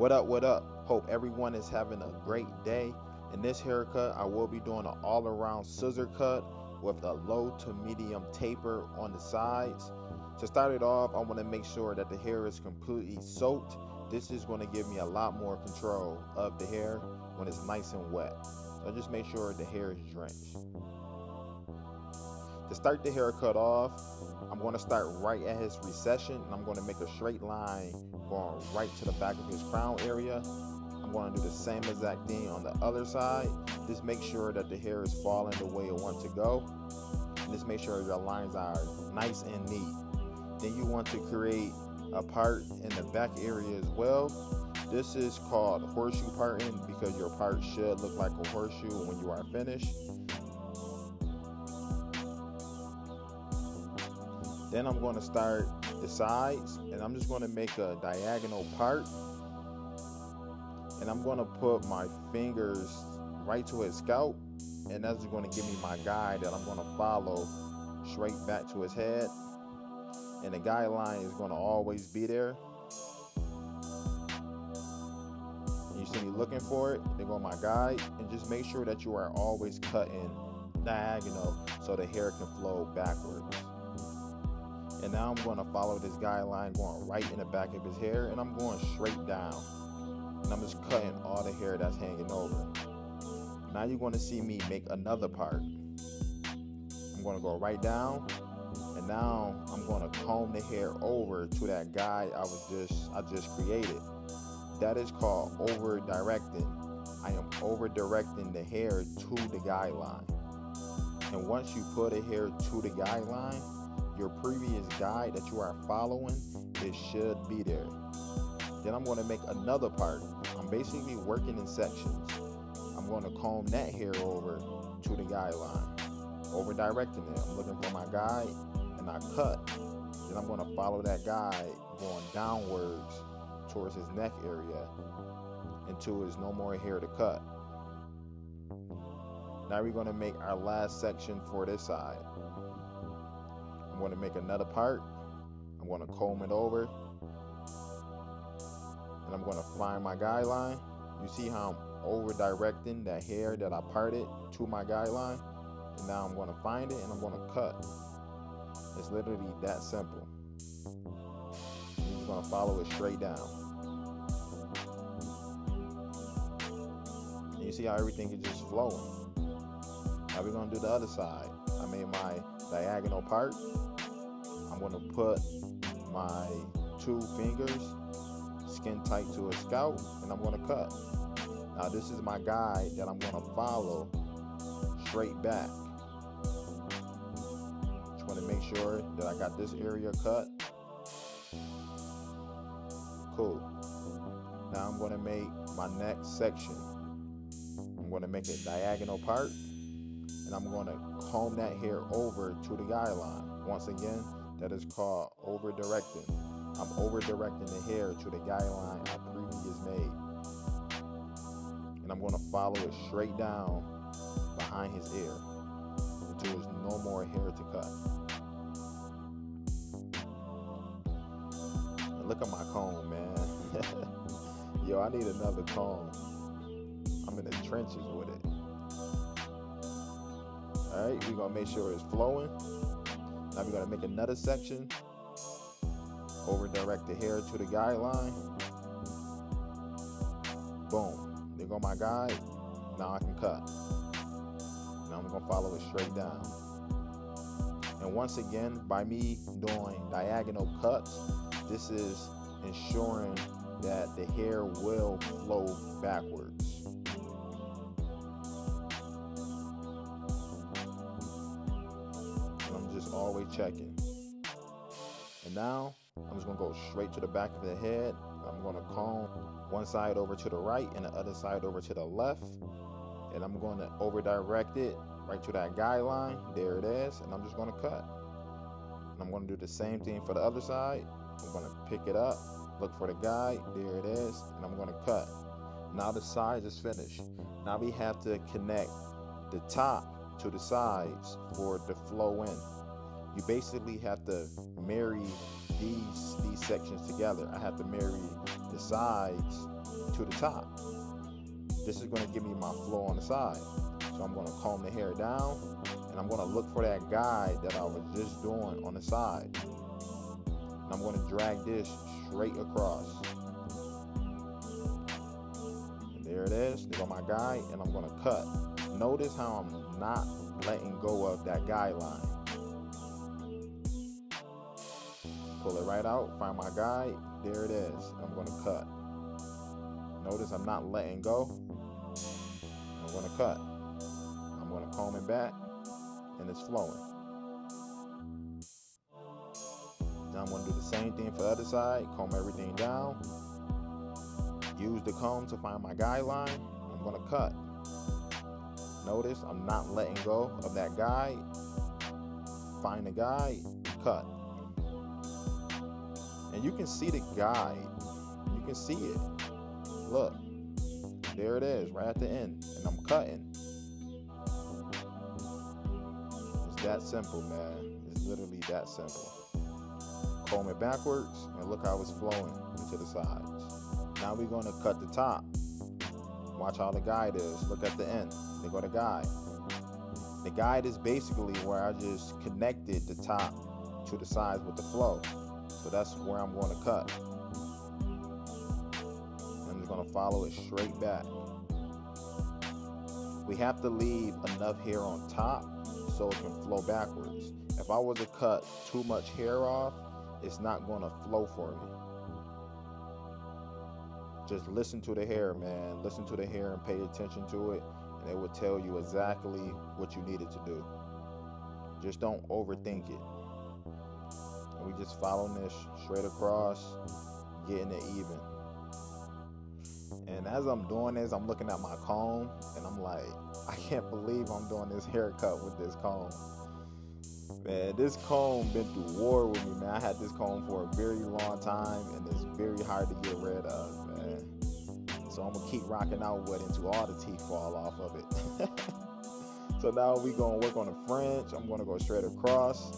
What up, what up? Hope everyone is having a great day. In this haircut, I will be doing an all-around scissor cut with a low to medium taper on the sides. To start it off, I want to make sure that the hair is completely soaked. This is going to give me a lot more control of the hair when it's nice and wet. So just make sure the hair is drenched. To start the haircut off, I'm going to start right at his recession, and I'm going to make a straight line going right to the back of his crown area. I'm going to do the same exact thing on the other side. Just make sure that the hair is falling the way it wants to go. And just make sure your lines are nice and neat. Then you want to create a part in the back area as well. This is called horseshoe parting because your part should look like a horseshoe when you are finished. Then I'm going to start the sides, and I'm just going to make a diagonal part. And I'm going to put my fingers right to his scalp, and that's going to give me my guide that I'm going to follow straight back to his head. And the guideline is going to always be there. You see me looking for it, then go my guide, and just make sure that you are always cutting diagonal so the hair can flow backwards. And now I'm going to follow this guideline going right in the back of his hair, and I'm going straight down. And I'm just cutting all the hair that's hanging over. Now you're going to see me make another part. I'm going to go right down, and now I'm going to comb the hair over to that guide I just created. That is called over directing. I am over directing the hair to the guideline. And once you put a hair to the guideline, your previous guide that you are following, it should be there. Then I'm going to make another part. I'm basically working in sections. I'm going to comb that hair over to the guideline, over directing it. I'm looking for my guide, and I cut. Then I'm going to follow that guide going downwards towards his neck area until there's no more hair to cut. Now we're going to make our last section for this side. I'm going to make another part. I'm going to comb it over, and I'm going to find my guideline. You see how I'm over directing that hair that I parted to my guideline, and now I'm going to find it and I'm going to cut. It's literally that simple. You're just going to follow it straight down. And you see how everything is just flowing. Now we're going to do the other side. I made my diagonal part. I'm going to put my two fingers skin tight to his scalp, and I'm going to cut. Now this is my guide that I'm going to follow straight back. Just want to make sure that I got this area cut. Cool. Now I'm going to make my next section. I'm going to make a diagonal part, and I'm going to comb that hair over to the guideline. Once again, that is called over directing. I'm over directing the hair to the guideline I previously made. And I'm going to follow it straight down behind his ear until there's no more hair to cut. And look at my comb, man. Yo, I need another comb. I'm in the trenches with it. Alright, we're going to make sure it's flowing. Now we're going to make another section. Over direct the hair to the guideline. Boom. There go my guide. Now I can cut. Now I'm going to follow it straight down. And once again, by me doing diagonal cuts, this is ensuring that the hair will flow backwards. And I'm just always checking. And now I'm just going to go straight to the back of the head. I'm going to comb one side over to the right and the other side over to the left. And I'm going to over direct it right to that guideline. There it is. And I'm just going to cut. And I'm going to do the same thing for the other side. I'm going to pick it up, look for the guide. There it is. And I'm going to cut. Now the sides is finished. Now we have to connect the top to the sides for it to flow in. You basically have to marry these sections together. I have to marry the sides to the top. This is going to give me my flow on the side. So I'm going to comb the hair down, and I'm going to look for that guide that I was just doing on the side. And I'm going to drag this straight across. And there it is. There go my guide, and I'm going to cut. Notice how I'm not letting go of that guideline. Pull it right out, find my guide, there it is, and I'm going to cut. Notice I'm not letting go. I'm going to cut. I'm going to comb it back, and it's flowing. Now I'm going to do the same thing for the other side, comb everything down, use the comb to find my guideline, I'm going to cut. Notice I'm not letting go of that guide, find the guide, cut. And you can see the guide, you can see it. Look, there it is, right at the end, and I'm cutting. It's that simple, man. It's literally that simple. Comb it backwards, and look how it's flowing into the sides. Now we're going to cut the top. Watch how the guide is. Look at the end. There go the guide. The guide is basically where I just connected the top to the sides with the flow. So that's where I'm going to cut. I'm just going to follow it straight back. We have to leave enough hair on top so it can flow backwards. If I was to cut too much hair off, it's not going to flow for me. Just listen to the hair, man. Listen to the hair and pay attention to it, and it will tell you exactly what you needed to do. Just don't overthink it. And we just following this straight across, getting it even. And as I'm doing this, I'm looking at my comb, and I'm like, I can't believe I'm doing this haircut with this comb. Man, this comb been through war with me, man. I had this comb for a very long time, and it's very hard to get rid of, man. So I'm gonna keep rocking out with it until all the teeth fall off of it. So now we gonna work on the fringe. I'm gonna go straight across.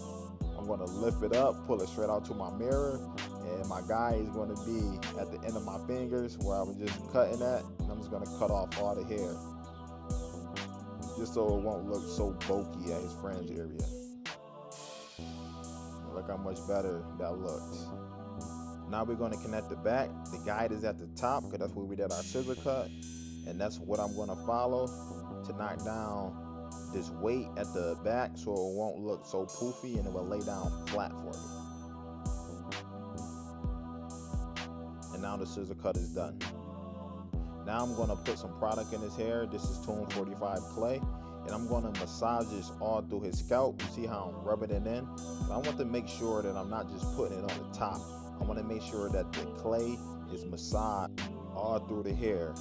I'm gonna lift it up, pull it straight out to my mirror, and my guide is gonna be at the end of my fingers where I was just cutting at, and I'm just gonna cut off all the hair, just so it won't look so bulky at his fringe area. Look how much better that looks. Now we're going to connect the back. The guide is at the top because that's where we did our scissor cut, and that's what I'm going to follow to knock down this weight at the back so it won't look so poofy, and it will lay down flat for me. And now the scissor cut is done. Now I'm going to put some product in his hair. This is Tune 45 clay, and I'm going to massage this all through his scalp. You see how I'm rubbing it in? But I want to make sure that I'm not just putting it on the top. I want to make sure that the clay is massaged all through the hair.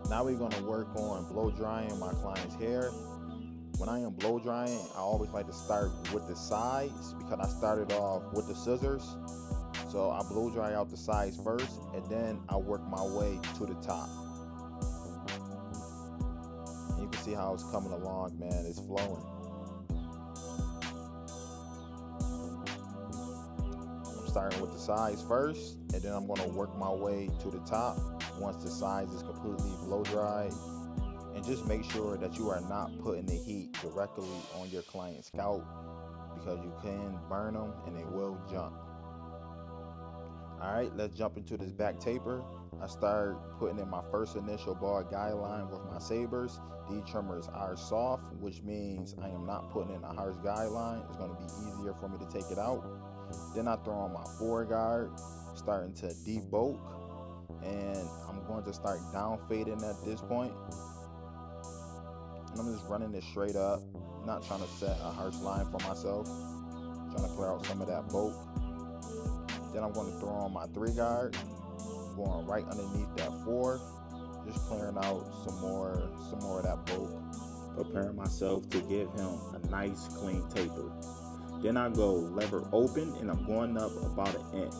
Now we're going to work on blow drying my client's hair. When I am blow drying, I always like to start with the sides because I started off with the scissors. So I blow dry out the sides first, and then I work my way to the top. And you can see how it's coming along, man. It's flowing. I'm starting with the sides first, and then I'm going to work my way to the top once the sides is completely blow dried. And just make sure that you are not putting the heat directly on your client's scalp, because you can burn them and they will jump. Alright, let's jump into this back taper. I start putting in my first initial bald guideline with my sabers. These trimmers are soft, which means I am not putting in a harsh guideline. It's going to be easier for me to take it out. Then I throw on my foreguard, starting to debulk, and I'm going to start down fading at this point. And I'm just running this straight up, not trying to set a harsh line for myself, trying to clear out some of that bulk. Then I'm going to throw on my 3-guard, going right underneath that 4, just clearing out some more of that bulk, preparing myself to give him a nice clean taper. Then I go lever open, and I'm going up about 1 inch.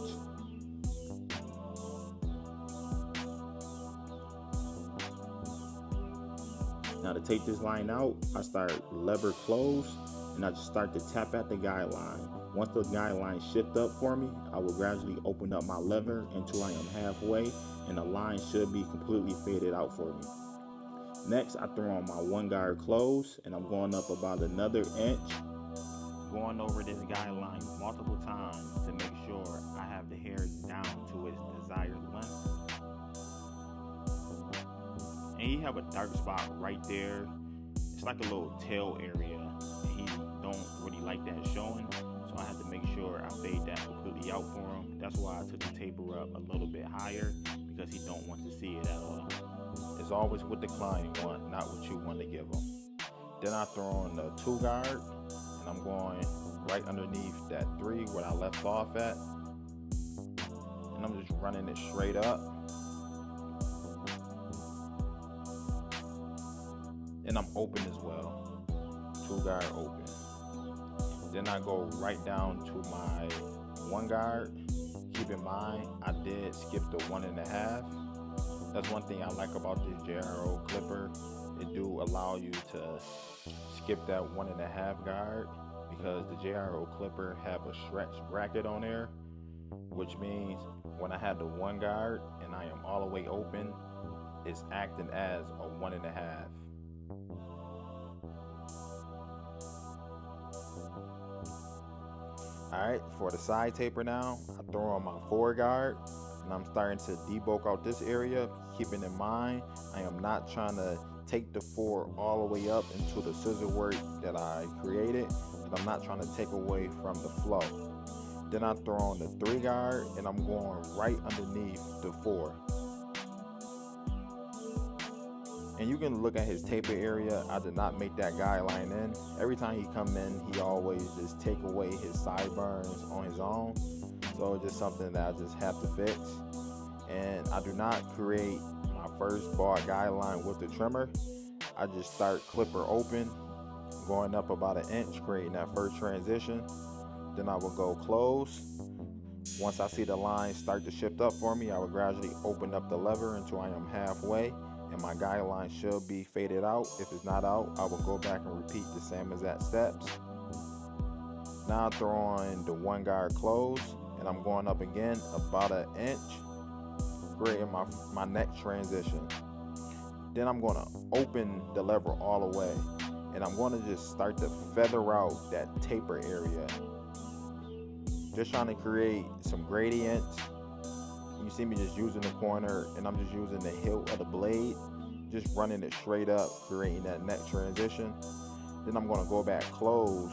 Now to take this line out, I start lever close, and I just start to tap at the guideline. Once the guideline shift up for me, I will gradually open up my lever until I am halfway, and the line should be completely faded out for me. Next, I throw on my 1 guard close, and I'm going up about another inch, going over this guideline multiple times to make sure I have the hair down to its desired length. And you have a dark spot right there. It's like a little tail area, and he don't really like that showing, so I have to make sure I fade that completely out for him. That's why I took the taper up a little bit higher, because he don't want to see it at all. It's always what the client want, not what you want to give them. Then I throw on the 2 guard, and I'm going right underneath that 3 where I left off at, and I'm just running it straight up. And I'm open as well, 2 guard open. Then I go right down to my 1 guard. Keep in mind, I did skip the 1.5. That's one thing I like about this JRO clipper. It do allow you to skip that 1.5 guard, because the JRO clipper have a stretch bracket on there, which means when I had the 1 guard and I am all the way open, it's acting as a 1.5. Alright, for the side taper now, I throw on my 4 guard, and I'm starting to debulk out this area, keeping in mind I am not trying to take the 4 all the way up into the scissor work that I created, and I'm not trying to take away from the flow. Then I throw on the 3 guard, and I'm going right underneath the 4. And you can look at his taper area. I did not make that guideline in. Every time he come in, he always just take away his sideburns on his own. So it's just something that I just have to fix. And I do not create my first bar guideline with the trimmer. I just start clipper open, going up about 1 inch, creating that first transition. Then I will go close. Once I see the line start to shift up for me, I will gradually open up the lever until I am halfway, and my guideline should be faded out. If it's not out, I will go back and repeat the same exact steps. Now I throw on the 1 guard close, and I'm going up again about 1 inch, creating my next transition. Then I'm going to open the lever all the way, and I'm going to just start to feather out that taper area. Just trying to create some gradients. You see me just using the corner, and I'm just using the hilt of the blade, just running it straight up, creating that next transition. Then I'm going to go back close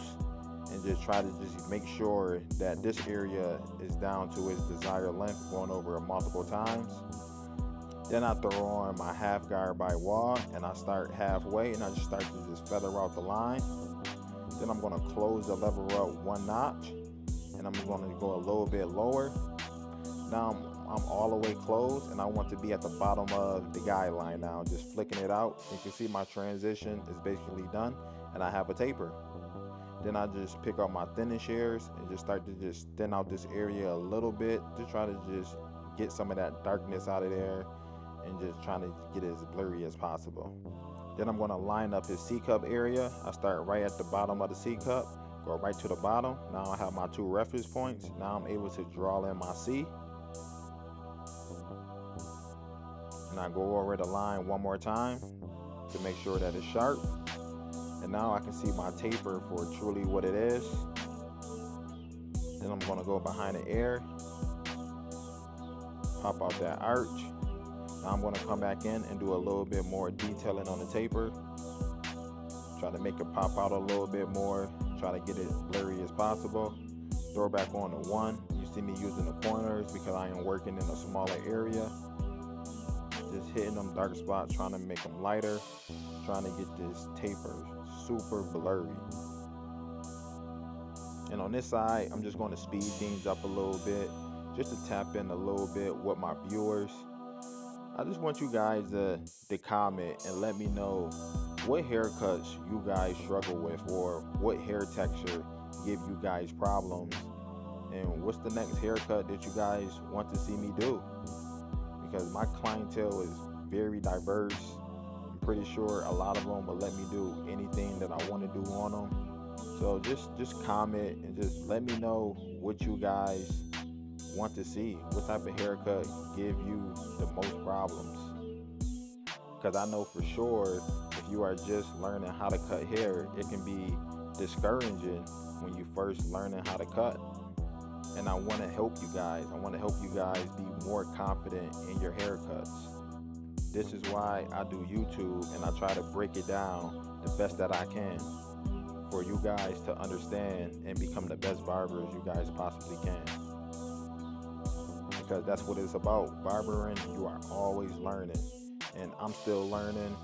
and just try to just make sure that this area is down to its desired length, going over it multiple times. Then I throw on my 1/2 guard by wall, and I start halfway, and I just start to just feather out the line. Then I'm going to close the lever up 1 notch, and I'm going to go a little bit lower. Now I'm all the way closed, and I want to be at the bottom of the guideline now, just flicking it out. You can see my transition is basically done, and I have a taper. Then I just pick up my thinning shears and just start to just thin out this area a little bit, to try to just get some of that darkness out of there, and just trying to get it as blurry as possible. Then I'm going to line up his C-cup area. I start right at the bottom of the C-cup, go right to the bottom. Now I have my 2 reference points. Now I'm able to draw in my C. And I go over the line 1 more time to make sure that it's sharp. And now I can see my taper for truly what it is. Then I'm going to go behind the ear, pop out that arch. Now I'm going to come back in and do a little bit more detailing on the taper. Try to make it pop out a little bit more. Try to get it blurry as possible. Throw back on the 1. You see me using the corners because I am working in a smaller area. Just hitting them dark spots, trying to make them lighter. Trying to get this taper super blurry. And on this side, I'm just going to speed things up a little bit, just to tap in a little bit with my viewers. I just want you guys to comment and let me know what haircuts you guys struggle with, or what hair texture give you guys problems, and what's the next haircut that you guys want to see me do, because my clientele is very diverse. I'm pretty sure a lot of them will let me do anything that I want to do on them. So just comment and just let me know what you guys want to see. What type of haircut give you the most problems? Because I know for sure if you are just learning how to cut hair, it can be discouraging when you first learning how to cut. And I want to help you guys. I want to help you guys be more confident in your haircuts. This is why I do YouTube, and I try to break it down the best that I can for you guys to understand and become the best barbers you guys possibly can. Because that's what it's about. Barbering, you are always learning. And I'm still learning.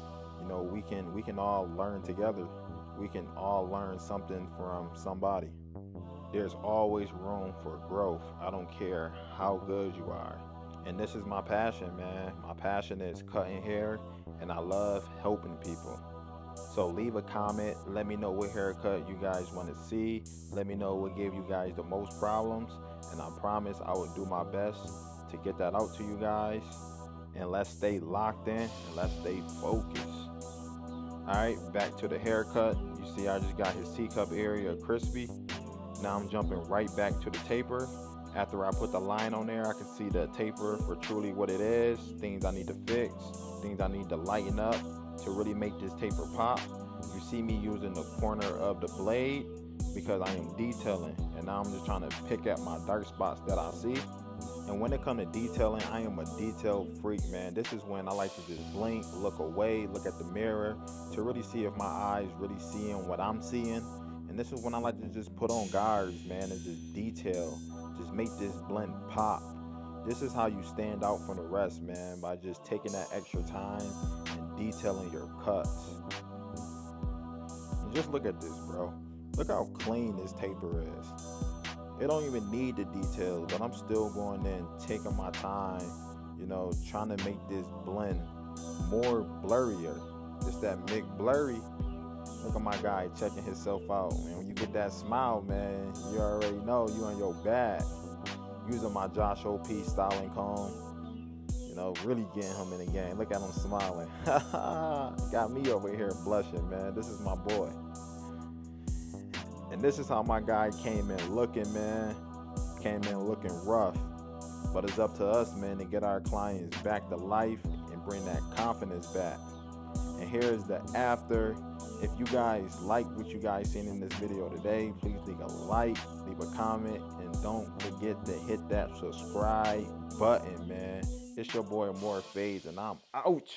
You know, we can all learn together. We can all learn something from somebody. There's always room for growth. I don't care how good you are. And this is my passion, man. My passion is cutting hair, and I love helping people. So leave a comment. Let me know what haircut you guys want to see. Let me know what gave you guys the most problems. And I promise I will do my best to get that out to you guys. And let's stay locked in and let's stay focused. Alright, back to the haircut. You see I just got his teacup area crispy. Now I'm jumping right back to the taper. After I put the line on there, I can see the taper for truly what it is. Things I need to fix, things I need to lighten up to really make this taper pop. You see me using the corner of the blade because I am detailing, and now I'm just trying to pick at my dark spots that I see. And when it comes to detailing, I am a detail freak, man. This is when I like to just blink, look away, look at the mirror to really see if my eyes really seeing what I'm seeing. And this is when I like to just put on guards, man, and just detail, just make this blend pop. This is how you stand out from the rest, man, by just taking that extra time and detailing your cuts. And just look at this, bro. Look how clean this taper is. It don't even need the details, but I'm still going in, taking my time, you know, trying to make this blend more blurrier. It's that Blurry. Look at my guy checking himself out, man. When you get that smile, man, you already know you on your bag. Using my Josh OP styling comb, you know, really getting him in the game. Look at him smiling. Got me over here blushing, man. This is my boy. And this is how my guy came in looking, man. Came in looking rough. But it's up to us, man, to get our clients back to life and bring that confidence back. And here's the after. If you guys like what you guys seen in this video today, please leave a like, leave a comment, and don't forget to hit that subscribe button, man. It's your boy More Fades, and I'm out.